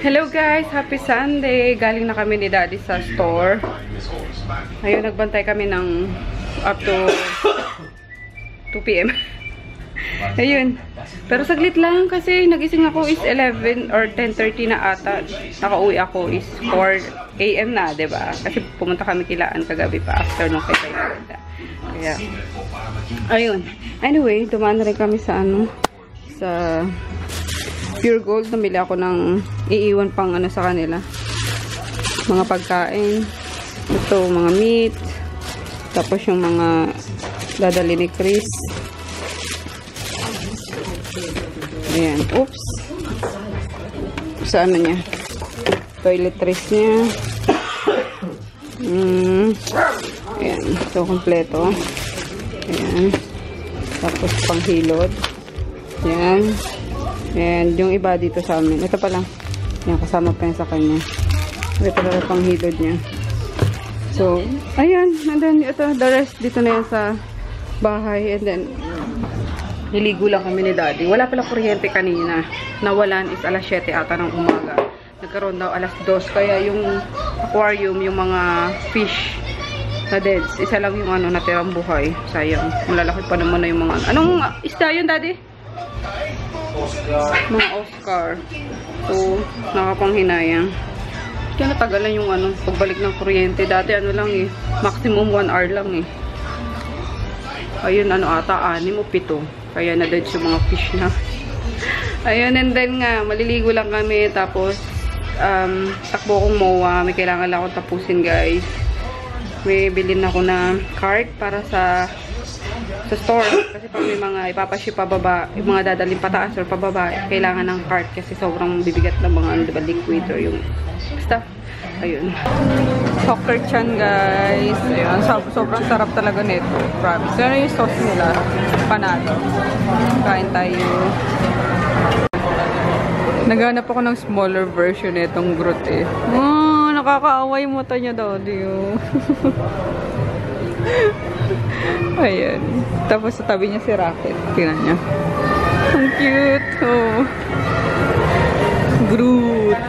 Hello guys! Happy Sunday! Galing na kami ni Daddy sa store. Ayun, nagbantay kami ng up to 2 PM. Ayun. Pero saglit lang kasi nagising ako is 11 or 10:30 na ata. Nakauwi ako is 4 AM na, diba? Kasi pumunta kami kilaan kagabi pa after nung kay Kayanda. Kaya, ayun. Anyway, dumaan na rin kami sa sa Pure Gold. Namili ako ng iiwan pang sa kanila. Mga pagkain. Ito, mga meat. Tapos yung mga dadali ni Chris. Ayan. Oops. Sa niya. Toiletries niya. Ayan. So, kompleto. Ayan. Tapos, panghilod. Ayan. And yung iba dito sa amin. Ito pa lang. Yan, kasama pa yan sa kanya. Ito pa pang hilod niya. So, ayan. And then, ito, the rest dito na yan sa bahay. And then, niligo lang kami ni Daddy. Wala pala kuryente kanina. Nawalan is alas 7 ata ng umaga. Nagkaroon daw alas 2. Kaya yung aquarium, yung mga fish na deads, isa lang yung natirang buhay. Sayang. Malalaki pa naman na yung mga... Anong isda yun, Daddy? Mga Oscar. So, nakapanghinayang. Kaya natagalan yung pagbalik ng kuryente. Dati lang maximum 1 hour lang Ayun, ata 6 o 7. Kaya na-dead yung mga fish na. Ayun, and then nga, maliligo lang kami. Tapos, takbo kong MOA. May kailangan lang akong tapusin, guys. May bilhin ako na cart para sa store. Kasi pag may mga ipapaship pababa, yung mga dadaling pataas or pababa, kailangan ng cart kasi sobrang bibigat ng mga liquid or yung stuff. Ayun. Soccer chan, guys. Ayun. Sobrang sarap talaga nito. Promise. Ano yung sauce nila? Panado. Kain tayo. Naghanap ako ng smaller version nitong Groot nakakaaway mo niya daw. Ayan. Tapos sa tabi niya si Rocket. Tingnan niya. Ang cute. Oh. Groot.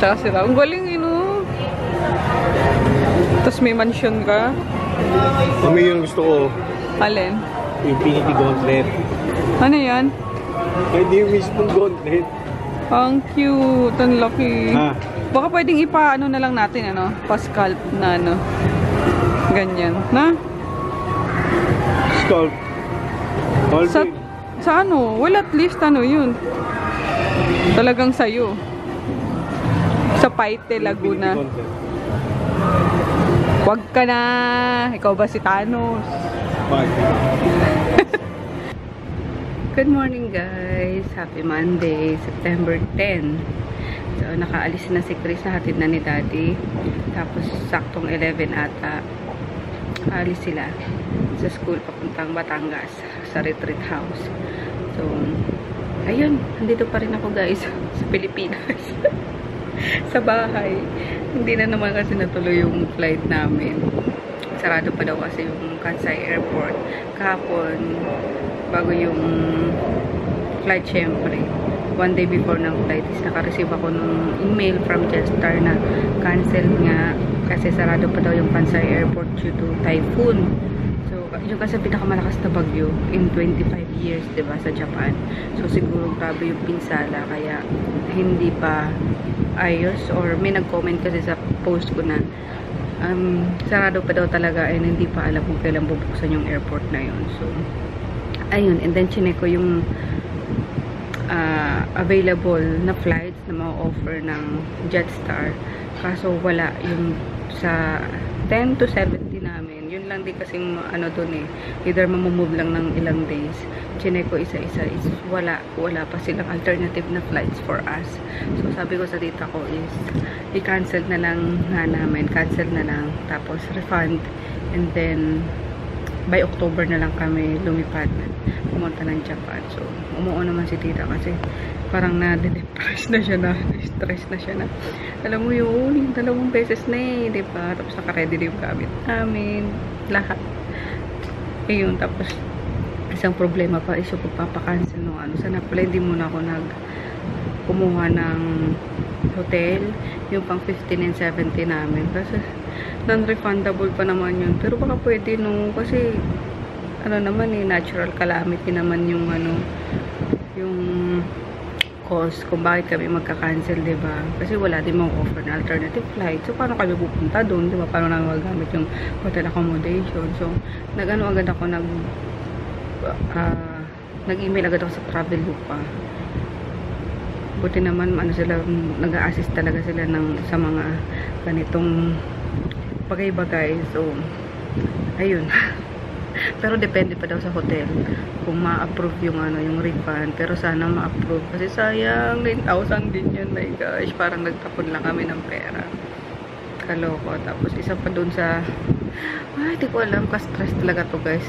Tsaka sila. Ang galing Tapos may mansion ka. Kami yung gusto ko. Alin? Infinity Gauntlet. Ano yan? Pwede yung mismong gauntlet. Ang cute. Ang laki. Ha? Baka pwedeng ipa na lang natin pa-scalp na ganyan. Na? Scalp. Sa well, at least yun. Talagang sayo. Sa Paite, Laguna. Wag ka na. Ikaw ba si Thanos? Good morning, guys. Happy Monday, September 10. So, nakaalis na si Chris. Nahatid na ni Daddy. Tapos, saktong 11 ata. Alis sila sa school papuntang Batangas sa retreat house. So, ayun, nandito pa rin ako, guys, sa Pilipinas. Sa bahay. Hindi na naman kasi natuloy yung flight namin. Sarado pa daw kasi yung Kansai Airport kahapon bago yung flight. Syempre 1 day before ng flight is naka-receive ako ng email from Jetstar na cancel nga kasi sarado pa daw yung Kansai Airport due to typhoon. So, yung kasi pinakamalakas na bagyo in 25 years, diba, sa Japan. So, siguro grabe yung pinsala kaya hindi pa ayos, or may nag-comment kasi sa post ko na sarado pa daw talaga and hindi pa alam kung kailan bubuksan yung airport na yun. So, ayun, and then chinek ko yung available na flights na ma-offer ng Jetstar. Kaso wala yung sa 10 to 70 namin. Yun lang din kasing dun either mamumove lang ng ilang days. Chinek ko isa-isa is wala pa silang alternative na flights for us. So sabi ko sa tita ko is i-cancel na lang namin. Cancel na lang. Tapos refund. And then by October na lang kami lumipad. Pumunta ng Japan. So umuo naman si tita kasi parang na-depress na siya, na-stress na siya na. Alam mo yun, yung 2 beses na diba? Tapos naka-ready na yung gamit namin. Lahat. Ayun, tapos isang problema pa is yung pagpapakancel nung sana pala hindi muna ako kumuha ng hotel, yung pang 15 and 17 namin. Kasi non-refundable pa naman yun. Pero baka pwede no, kasi ano naman natural calamity naman yung yung cause kung bakit kami magka-cancel, diba? Kasi wala din mga offer na alternative flight. So, paano kami pupunta doon, diba? Paano namin magamit yung hotel accommodation? So, nag-ano agad ako, nag-email agad ako sa Traveloka. Buti naman, sila, nag-a-assist talaga sila sa mga ganitong bagay-bagay. So, ayun. Pero depende pa daw sa hotel kung ma-approve yung yung refund. Pero sana ma-approve kasi sayang 9,000 din yun, my gosh. Parang nagtapon lang kami ng pera. Kaloko. Tapos isa pa dun sa di ko alam, ka-stress talaga to guys,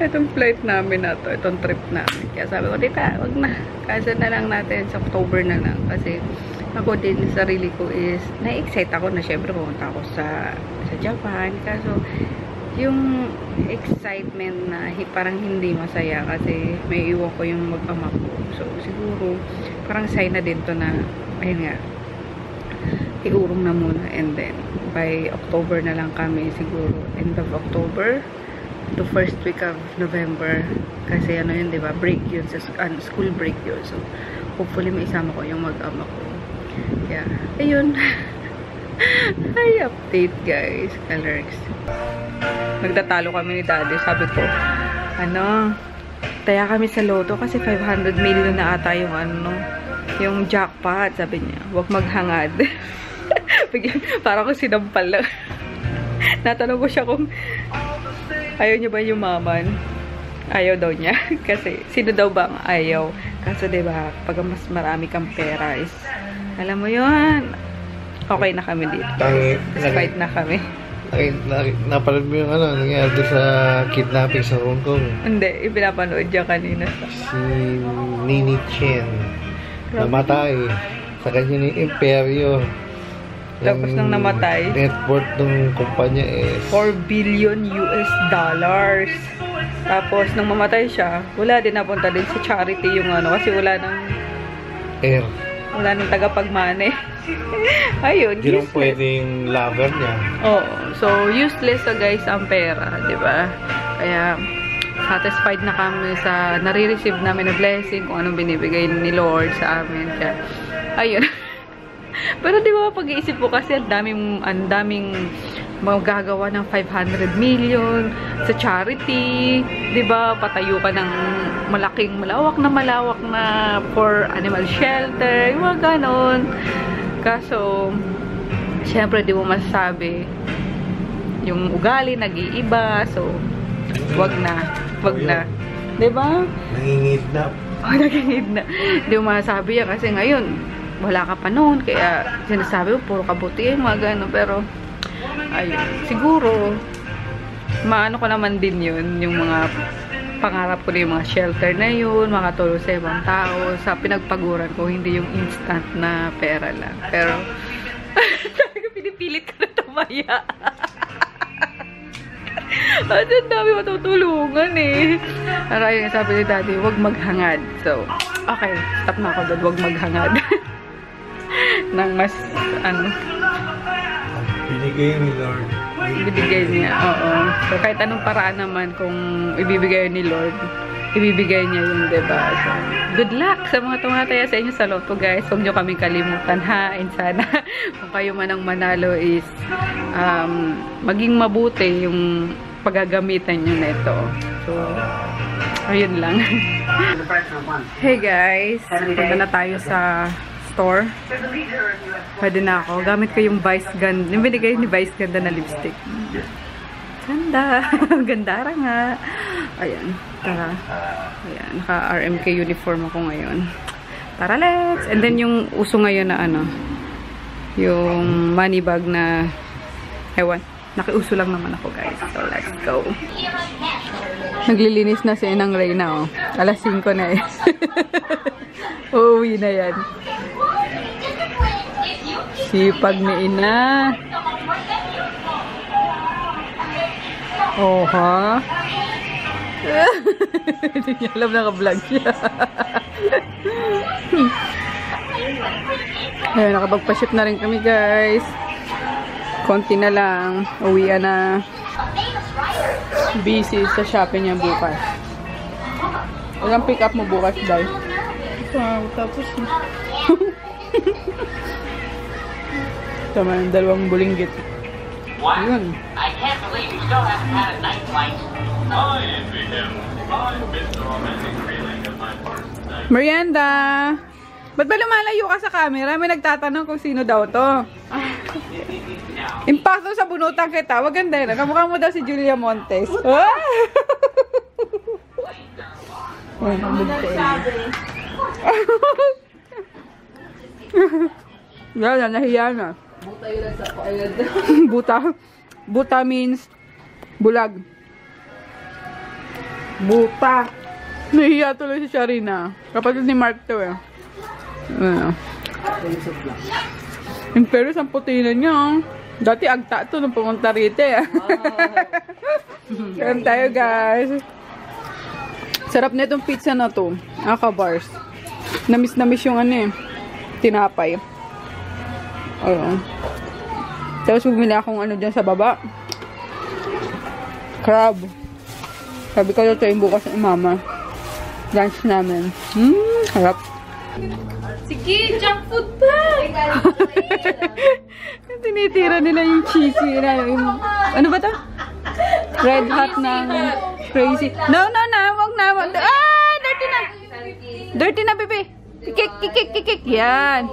itong flight namin na to, itong trip namin. Kaya sabi ko, tita, wag na, cancel na lang natin sa October na lang. Kasi ako din, sarili ko is na-excite ako na syempre pumunta ako sa Japan. Kaso yung excitement na parang hindi masaya kasi may iwan ko yung mag-ama ko. So siguro parang sign na din to na ayun nga, iurong na muna, and then by October na lang kami, siguro end of October to first week of November, kasi yun, diba, break yun sa school break yun. So hopefully may isama ko yung mag-ama ko. Yeah, ayun. Ay, update guys, colors. Nagtatalo kami ni daddy. Sabi ko, taya kami sa loto kasi 500 million na ata yung yung jackpot. Sabi niya, huwag maghangad. Parang ko sinampal lang. Natanong ko siya kung ayaw niya ba yung maman. Ayaw daw niya. Kasi sino daw ba ang ayaw? Kasi diba, pag mas marami kang pera is, alam mo yun, okay na kami dito. Satisfied na kami. Napanood mo yung nangyari sa kidnapping sa Hong Kong? Hindi, ipinapanood niya kanina. Si Nini Chen namatay sa kanya ng imperyo. Tapos nang namatay, net worth ng kumpanya is $4 billion. Tapos nang mamatay siya, wala din, napunta din sa charity yung kasi wala nang tagapagmane. Ayun, hindi lang pwedeng lover niya. So useless guys ang pera, di ba? Kaya satisfied na kami sa nare-receive namin na blessing, kung anong binibigay ni Lord sa amin. Kaya ayun. Pero di ba, pag-iisip ko kasi ang daming magagawa ng 500 million sa charity, di ba? Patayo ka ng malawak na for animal shelter, yung mga ganon. Kaso, syempre di mo masasabi yung ugali nag-iiba, so wag na. Di ba? Nangingidnap. Nangingidnap. Di mo masasabi yan kasi ngayon wala ka pa noon, kaya sinasabi ko puro kabutihan, mga gano'n. Pero ayun, siguro maano ko naman din yun, yung mga pangarap ko na yung mga shelter na yun, makatulong sa ibang tao, sa pinagpaguran ko, hindi yung instant na pera lang. Pero talaga pinipilit ka na tumaya. At ang dami matutulungan eh. Pero ayun, sabi ni daddy, huwag maghangad. So okay, stop na ako doon, huwag maghangad. Nang mas binigay ni Lord. Ibibigay niya, oo. So kahit anong paraan naman kung ibibigay ni Lord, ibibigay niya yun, diba? So good luck sa mga tumataya sa inyo sa loto guys. Huwag nyo kaming kalimutan ha. And sana kung kayo man ang manalo is maging mabuti yung paggagamitan nyo na ito. So ayun lang. Hey guys, punta na tayo sa store. Pwede na ako. Gamit ko yung Vice Ganda. Yung binigay ni Vice Ganda na lipstick. Ganda. Gandara nga. Ayan. Tara. Ayan. Naka-RMK uniform ako ngayon. Tara, let's. And then yung uso ngayon na yung money bag na ewan. Nakiuso lang naman ako guys. So let's go. Naglilinis na si Inang Reyna. Alas 5 na eh. Uuwi na yan. Sipag ni Ina. Oh, ha? Hindi niya alam, naka-vlog siya. Ayun, nakapagpa-ship na rin kami, guys. Konti na lang. Uwian na. Busy sa shopping niya bukas. Walang pick up mo bukas, guys. Wow, tapos tama ng dalawang bulinggit. Yun. I can't believe you still haven't had a night flight. I envy him. I miss the romantic feeling of my first night. Merienda! Ba't ba lumalayo ka sa camera? May nagtatanong kung sino daw to. Impacto sa bunutan kita. Wag ganda yun. Kamukha mo daw si Julia Montes. Ah! Yan, nahiya na. Buta yun lang sa paayad. Buta. Buta means bulag. Buta. Nahiya tuloy si Sharina. Kapatid ni Mark to eh. Pero isang puti na niya. Dati agta to nung pumunta rito eh. Kain tayo, guys. Sarap na itong pizza na to. Aka-bars. Namis yung ano eh. Tinapay. Ayun. Tapos bumili akong ano dyan sa baba. Crab. Sabi ko ito yung bukas ng mama. Lunch namin. Harap. Sige, junk food pa! Tinitira nila yung cheesy. Ano ba to? Red hot ng crazy. No, wag na. Ah, dirty na. Dirty na, bebe. Kikik. Yan.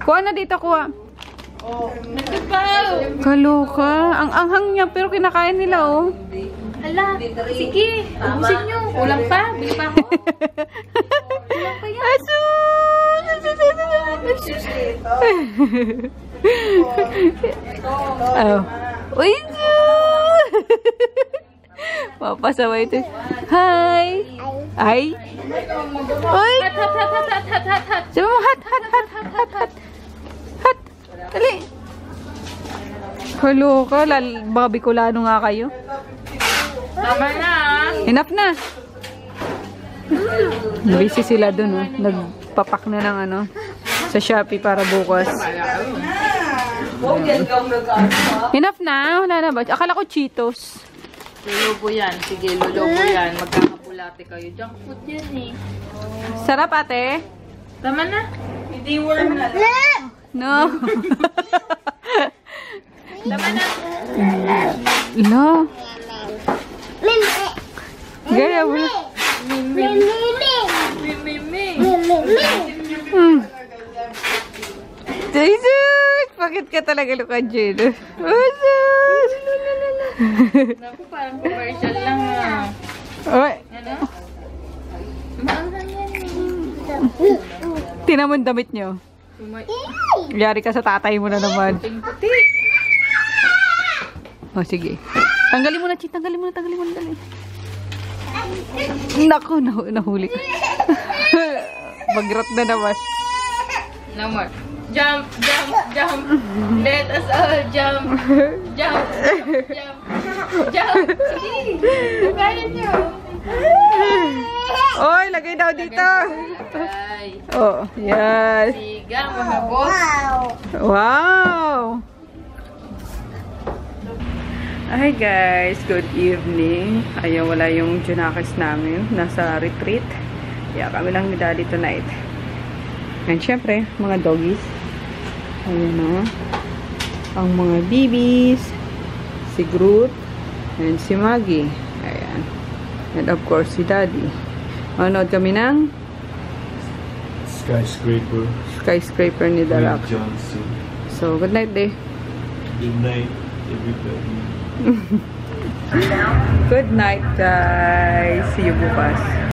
Kuha na dito, kuha. Nagkapaw! Kaloka. Ang anghang niya, pero kinakain nila, oh. Hala, sige, ubusin nyo. Kulang pa, bili pa ako. Kulang pa yan. Oh. Uy, papasaway ito. Hi! Ay! Uy! Hat. Sabi mo, hat. Dali! Kaloka, baka Bicolano nga kayo. Tama na. Enough na! Busy sila dun, oh. Nagpapak na ng ano sa Shopee para bukas. Enough na? Wala na ba? Akala ko Cheetos. Lulubo yan. Sige, lulubo yan. Magkakapulate kayo. Junk food yan eh. Sarap, ate? Tama na. Hindi worm na. No. Tama na. No. Gaya mo na. Jesus! Bakit ka talaga luka, Jill? Jesus! Naku, parang commercial lang ah. Oy, Ano? Maanghang yan eh. tinan mo yung damit nyo. Yari ka sa tatay mo na naman. Puting-puti. O, sige. Tanggalin mo na, Chit. Tanggalin mo na. Dali. Naku, nahuli ko. Magrot na naman. No more. Jump. Let us all jump. Sige. Kaya nyo. Oy, lagay daw dito. Ay. Oh, yes. Sigang mga boss. Wow! Hi guys, good evening. Ayun, wala yung Junakis namin. Nasa retreat. Kaya kami lang ni Daddy tonight. And syempre, mga doggies. Ayun na. Ang mga babies. Si Groot. And si Maggie. Ayan. And of course, si Daddy. Manood kami ng Skyscraper ni The Rock. Johnson. So, good night, day. Good night, everybody. Good night, guys. See you bukas.